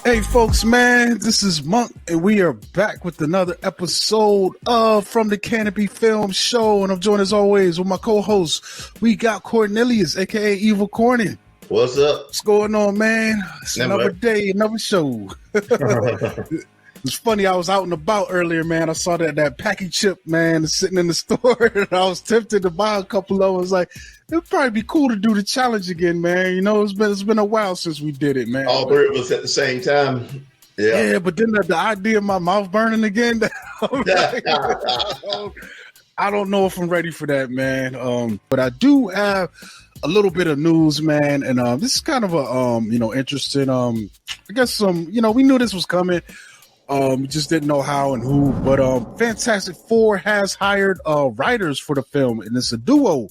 Hey folks, man, this is Monk, and we are back with another episode of From the Canopy Film Show, and I'm joined as always with my co-host. We got Cornelius, aka Evil Corny. What's up? What's going on, man? It's another day, another show. It's funny, I was out and about earlier, man. I saw that packy chip, man, sitting in the store, and I was tempted to buy a couple of them. I was like, it'd probably be cool to do the challenge again, man. You know, it's been a while since we did it, man. All three of us at the same time. Yeah, but then the idea of my mouth burning again, I don't know if I'm ready for that, man. But I do have a little bit of news, man, and this is kind of a interesting. I guess we knew this was coming. We just didn't know how and who, but Fantastic Four has hired writers for the film, and it's a duo.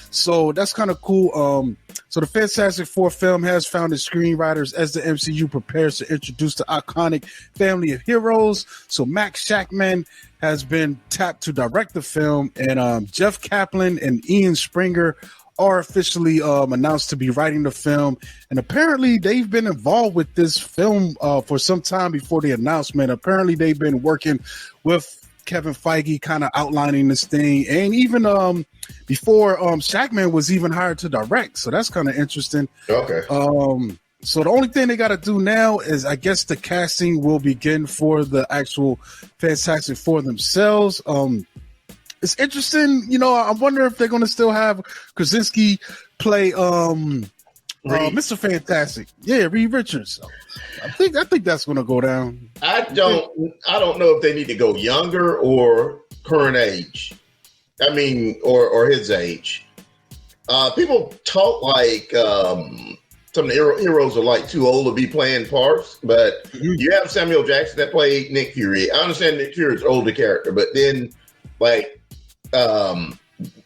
So that's kind of cool. So the Fantastic Four film has found its screenwriters as the MCU prepares to introduce the iconic family of heroes. So Max Shackman has been tapped to direct the film, and Jeff Kaplan and Ian Springer are officially announced to be writing the film. And apparently they've been involved with this film for some time before the announcement. Apparently they've been working with Kevin Feige, kind of outlining this thing, and even before Shackman was even hired to direct. So that's kind of interesting. Okay. So the only thing they got to do now is, I guess, the casting will begin for the actual Fantastic Four themselves. It's interesting, I wonder if they're going to still have Krasinski play Mr. Fantastic. Yeah, Reed Richards. So I think that's going to go down. I don't know if they need to go younger or current age. I mean, or his age. People talk like some of the heroes are like too old to be playing parts, but you have Samuel Jackson that played Nick Fury. I understand Nick Fury's an older character, but then like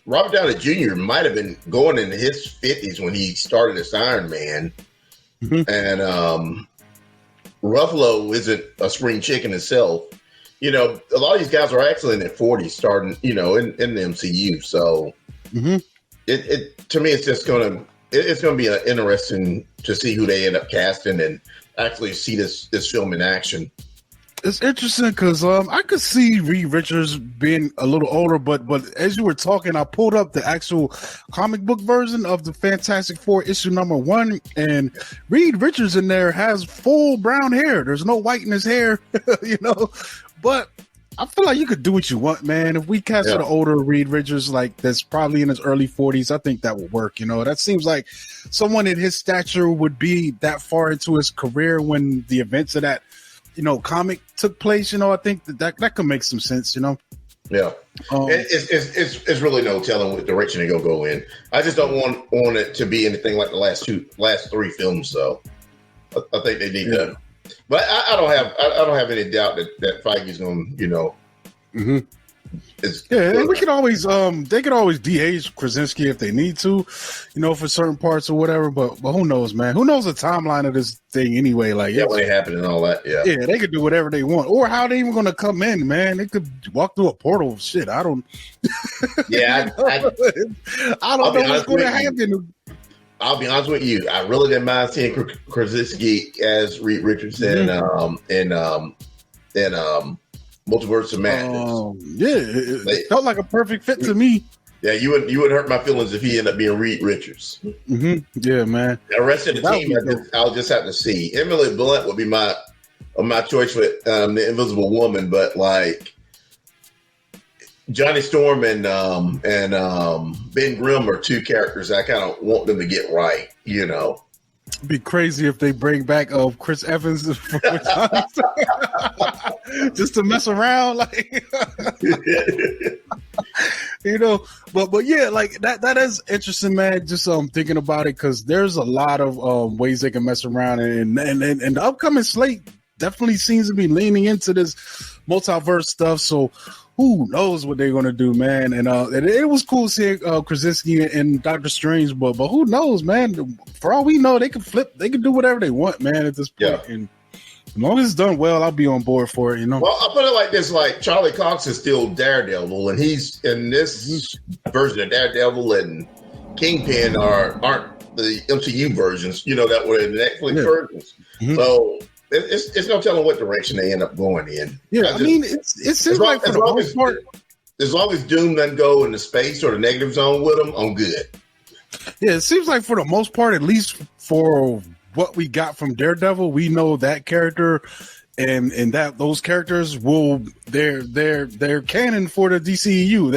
Robert Downey Jr. might have been going into his 50s when he started as Iron Man. And Ruffalo isn't a spring chicken himself. A lot of these guys are actually in their 40s starting, in the MCU. So it to me, it's just going to be interesting to see who they end up casting and actually see this film in action. It's interesting because I could see Reed Richards being a little older, but as you were talking, I pulled up the actual comic book version of the Fantastic Four issue number 1, and Reed Richards in there has full brown hair. There's no white in his hair, But I feel like you could do what you want, man. If we cast an older Reed Richards, like that's probably in his early 40s, I think that would work. That seems like someone in his stature would be that far into his career when the events of that comic took place. I think that could make some sense. Yeah, it's really no telling what direction they're gonna go in. I just don't want it to be anything like the last 3 films. So I think they need to. But I don't have any doubt that Feige's gonna and we can always they could always de-age Krasinski if they need to, for certain parts or whatever. But who knows, man? Who knows the timeline of this thing anyway? Like what happened and all that. Yeah, they could do whatever they want, or how they even going to come in, man. They could walk through a portal. Shit, I don't. Yeah, I don't know what's going to happen. I'll be honest with you. I really didn't mind seeing Krasinski as Reed Richards and Multiverse of Madness. It felt like a perfect fit to me. Yeah, you wouldn't hurt my feelings if he ended up being Reed Richards. Yeah, man. The rest of the team, I'll just have to see. Emily Blunt would be my choice with the Invisible Woman, but like Johnny Storm and Ben Grimm are 2 characters I kind of want them to get right. It'd be crazy if they bring back Chris Evans just to mess around, like But yeah, like that is interesting, man. Just thinking about it because there's a lot of ways they can mess around, and the upcoming slate definitely seems to be leaning into this multiverse stuff. So who knows what they're gonna do, man? And it was cool seeing Krasinski and Doctor Strange, but who knows, man? For all we know, they can do whatever they want, man. At this point, and as long as it's done well, I'll be on board for it. Well, I'll put it like this: like Charlie Cox is still Daredevil, and he's in this version of Daredevil, and Kingpin aren't the MCU versions, that were in the Netflix versions. So it's no telling what direction they end up going in. Yeah, I mean, it seems like for the most part, as long as Doom doesn't go into space or the negative zone with them, I'm good. Yeah, it seems like for the most part, at least for what we got from Daredevil, we know that character and that those characters they're canon for the DCEU.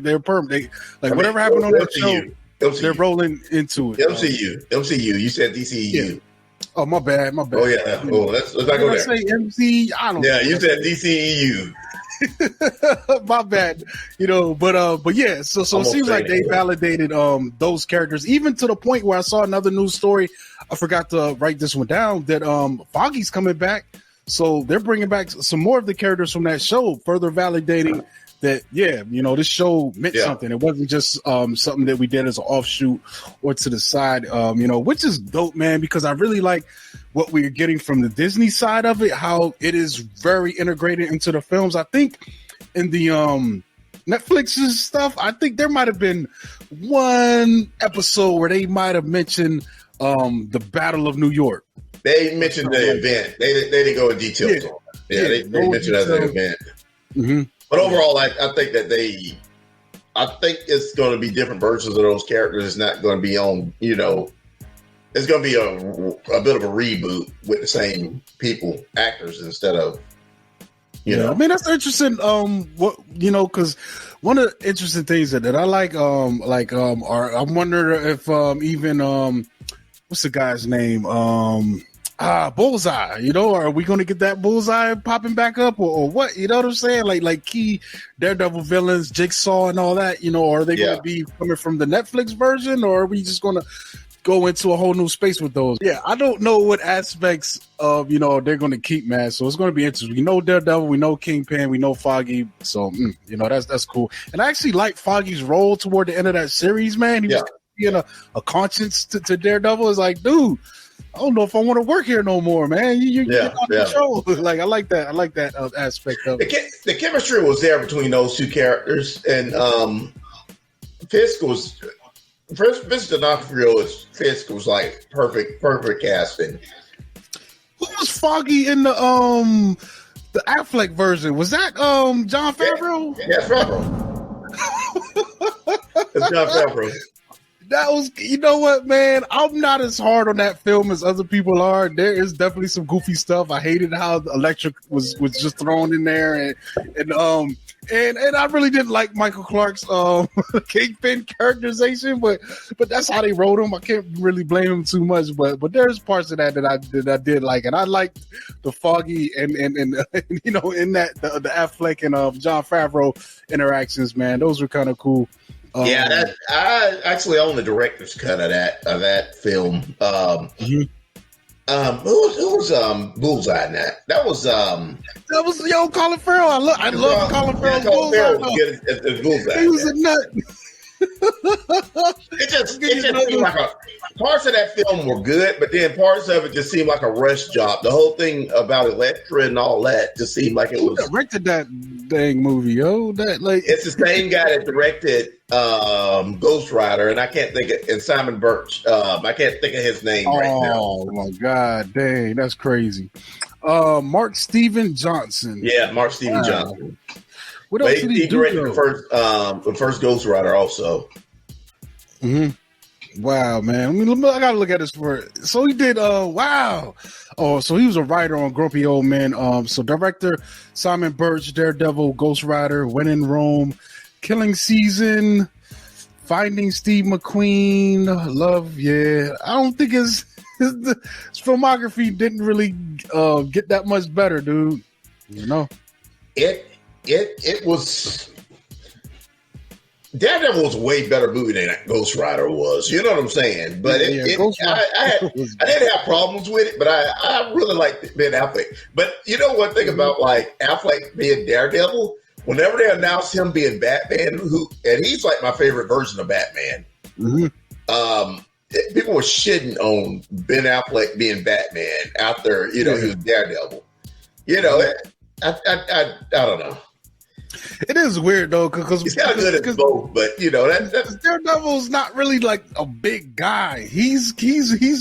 They're permanent. Whatever happened on that show, they're rolling into it. MCU. You said DCEU. Yeah. Oh, my bad. Oh yeah. Oh, let's not go there. Say MC. I don't know. Yeah, you said DCEU. My bad, but yeah, so it seems like they validated those characters, even to the point where I saw another news story. I forgot to write this one down, that Foggy's coming back, so they're bringing back some more of the characters from that show, further validating that this show meant something. It wasn't just something that we did as an offshoot or to the side, which is dope, man, because I really like what we're getting from the Disney side of it, how it is very integrated into the films. I think in the Netflix's stuff, I think there might have been one episode where they might have mentioned the Battle of New York. They mentioned the event. They didn't go in details on it. They mentioned it as an event. Mm-hmm. But overall, I think that I think it's going to be different versions of those characters. It's not going to be on, it's going to be a bit of a reboot with the same actors instead of, I mean, that's interesting. Because one of the interesting things that I like, I'm wondering if even what's the guy's name? Bullseye, are we going to get that Bullseye popping back up or what? You know what I'm saying? Like key Daredevil villains, Jigsaw and all that, are they going to be coming from the Netflix version, or are we just going to go into a whole new space with those? Yeah, I don't know what aspects of, they're going to keep, man. So it's going to be interesting. We know Daredevil, we know Kingpin, we know Foggy. So, that's cool. And I actually like Foggy's role toward the end of that series, man. He was being a conscience to Daredevil. It's like, dude, I don't know if I want to work here no more, man. You get on the show. I like that. I like that aspect of it. The chemistry was there between those two characters, and Fisk D'Onofrio Fisk was like perfect casting. Who was Foggy in the Affleck version? Was that Jon Favreau? Yeah, Favreau. It's Jon Favreau. That was, what, man? I'm not as hard on that film as other people are. There is definitely some goofy stuff. I hated how the Electric was just thrown in there, and I really didn't like Michael Clark's Kingpin characterization, but that's how they wrote him. I can't really blame him too much, but there's parts of that I did like, and I liked the Foggy and in that the Affleck and Jon Favreau interactions, man. Those were kind of cool. I actually own the director's cut of that film. Who was Bullseye in that? That was Colin Farrell. I love Colin Farrell. Colin Farrell was good as Bullseye. He was a nut. It just seemed like parts of that film were good, but then parts of it just seemed like a rush job. The whole thing about Elektra and all that just seemed like it was. Who directed that dang movie, yo? It's the same guy that directed Ghost Rider, and I can't think of, and Simon Birch. I can't think of his name right now. Oh my god, dang, that's crazy. Mark Steven Johnson. Yeah, Mark Steven Johnson. What else did he directed the first Ghost Rider also. Mm-hmm. Wow, man. I mean, I gotta look at this for. So he did. Wow. Oh, so he was a writer on Grumpy Old Men. So director Simon Birch, Daredevil, Ghost Rider, When in Rome, Killing Season, Finding Steve McQueen, Love. Yeah, I don't think his filmography didn't really get that much better, dude. It was. Daredevil was a way better movie than Ghost Rider was. You know what I'm saying? But I didn't have problems with it, but I really liked Ben Affleck. But you know one thing about like Affleck being Daredevil, whenever they announced him being Batman, and he's like my favorite version of Batman. Mm-hmm. People were shitting on Ben Affleck being Batman after he was Daredevil. I don't know. It is weird though, because he's kind of good at both, but that's Daredevil's not really like a big guy. He's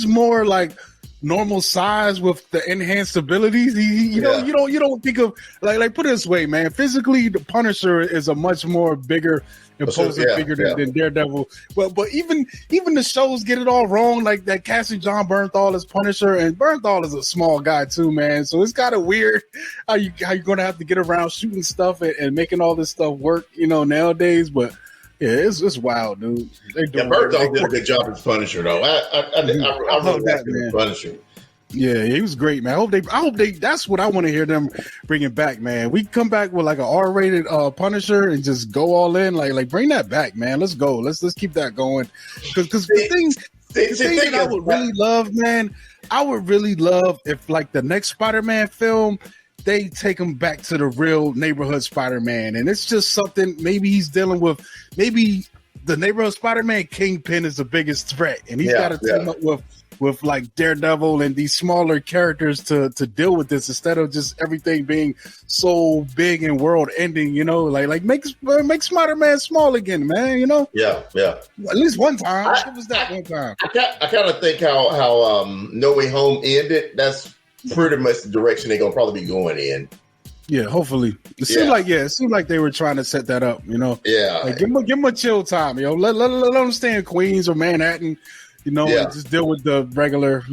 more like normal size with the enhanced abilities. You don't think of like put it this way, man. Physically, the Punisher is a much more bigger, imposing figure than Daredevil. But even the shows get it all wrong. Like that casting John Bernthal as Punisher, and Bernthal is a small guy too, man. So it's kind of weird how you're gonna have to get around shooting stuff and making all this stuff work, nowadays. But yeah, it's wild, dude. Bernthal did a good job as Punisher, though. I really like him as Punisher. Yeah, he was great, man. I hope they. That's what I want to hear them bringing back, man. We come back with like an R-rated Punisher and just go all in, like bring that back, man. Let's go. Let's keep that going. Because the thing that I would really love, man, I would really love if like the next Spider-Man film, they take him back to the real neighborhood Spider-Man, and it's just something. Maybe he's dealing with the neighborhood Spider-Man Kingpin is the biggest threat, and he's got to team up with like Daredevil and these smaller characters to deal with this instead of just everything being so big and world ending, like make Spider-Man small again, man, Yeah. At least one time. Give us that one time. I kind of think how No Way Home ended. That's pretty much the direction they're gonna probably be going in. Yeah, hopefully. It seemed like they were trying to set that up, Yeah. Like give them a chill time, Let them stay in Queens or Manhattan. And just deal with the regular,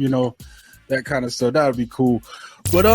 that kind of stuff. That would be cool. But